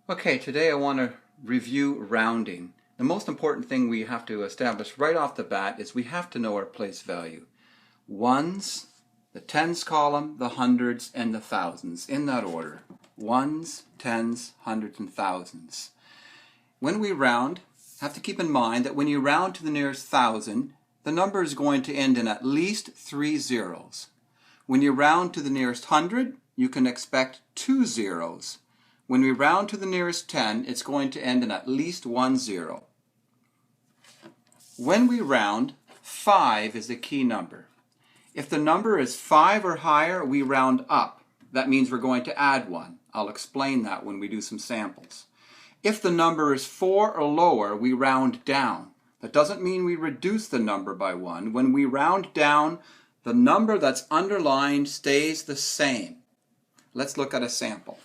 Okay, today I want to review rounding. The most important thing we have to establish right off the bat is we have to know our place value. Ones, the tens column, the hundreds, and the thousands, in that order. Ones, tens, hundreds, and thousands. When we round, have to keep in mind that when you round to the nearest thousand, the number is going to end in at least 3 zeros. When you round to the nearest hundred, you can expect 2 zeros. When we round to the nearest 10, it's going to end in at least 1 zero. When we round, 5 is the key number. If the number is 5 or higher, we round up. That means we're going to add 1. I'll explain that when we do some samples. If the number is 4 or lower, we round down. That doesn't mean we reduce the number by 1. When we round down, the number that's underlined stays the same. Let's look at a sample.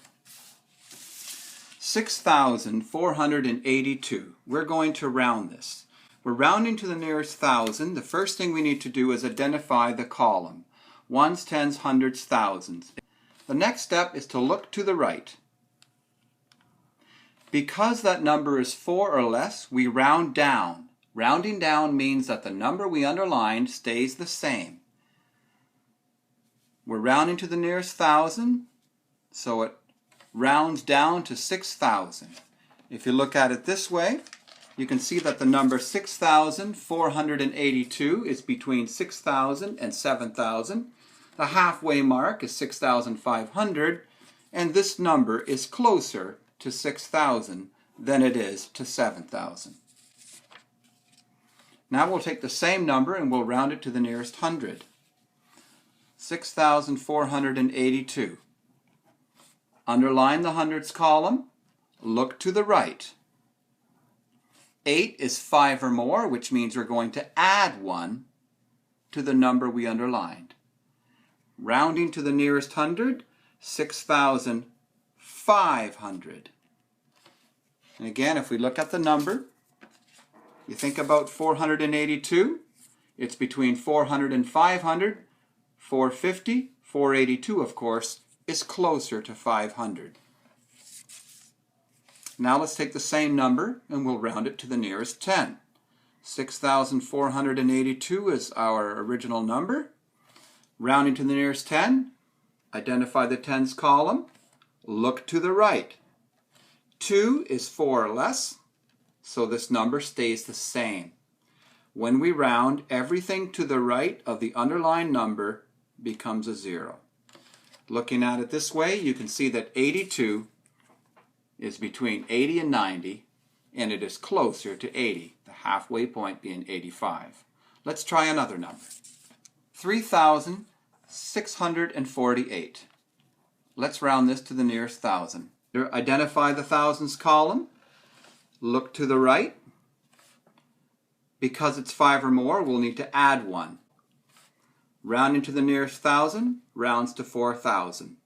6,482. We're going to round this. We're rounding to the nearest thousand. The first thing we need to do is identify the column. Ones, tens, hundreds, thousands. The next step is to look to the right. Because that number is 4 or less, we round down. Rounding down means that the number we underlined stays the same. We're rounding to the nearest thousand, so it rounds down to 6,000. If you look at it this way, you can see that the number 6,482 is between 6,000 and 7,000. The halfway mark is 6,500, and this number is closer to 6,000 than it is to 7,000. Now we'll take the same number and we'll round it to the nearest hundred. 6,482. Underline the hundreds column, look to the right. 8 is 5 or more, which means we're going to add 1 to the number we underlined. Rounding to the nearest hundred, 6,500. And again, if we look at the number, you think about 482, it's between 400 and 500, 450, 482 of course, is closer to 500. Now let's take the same number and we'll round it to the nearest 10. 6,482 is our original number. Rounding to the nearest 10, identify the tens column, look to the right. 2 is 4 or less, so this number stays the same. When we round, everything to the right of the underlined number becomes a 0. Looking at it this way, you can see that 82 is between 80 and 90, and it is closer to 80, the halfway point being 85. Let's try another number. 3,648. Let's round this to the nearest thousand. Identify the thousands column, look to the right. Because it's 5 or more, we'll need to add 1. Rounding to the nearest thousand, rounds to 4,000.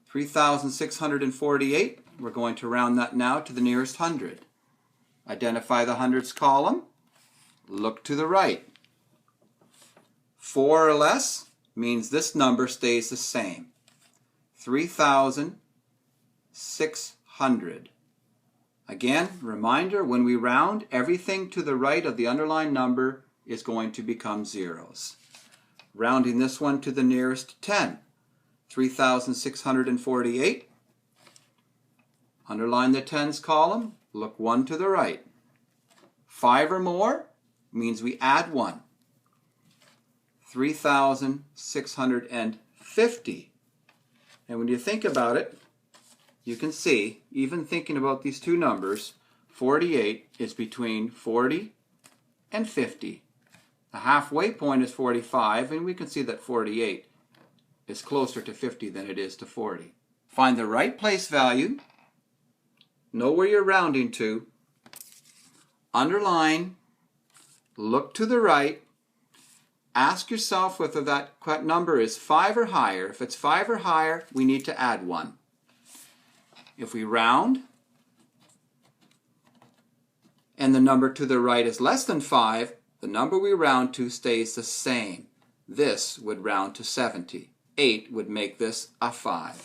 3,648, we're going to round that now to the nearest hundred. Identify the hundreds column, look to the right. 4 or less means this number stays the same. 3,600. Again, reminder, when we round, everything to the right of the underlined number is going to become zeros. Rounding this one to the nearest 10. 3,648. Underline the tens column, look 1 to the right. 5 or more means we add 1. 3,650. And when you think about it, you can see, even thinking about these two numbers, 48 is between 40 and 50. The halfway point is 45, and we can see that 48 is closer to 50 than it is to 40. Find the right place value, know where you're rounding to, underline, look to the right, ask yourself whether that number is 5 or higher. If it's 5 or higher, we need to add 1. If we round, and the number to the right is less than 5, the number we round to stays the same. This would round to 70. 8 would make this a 5.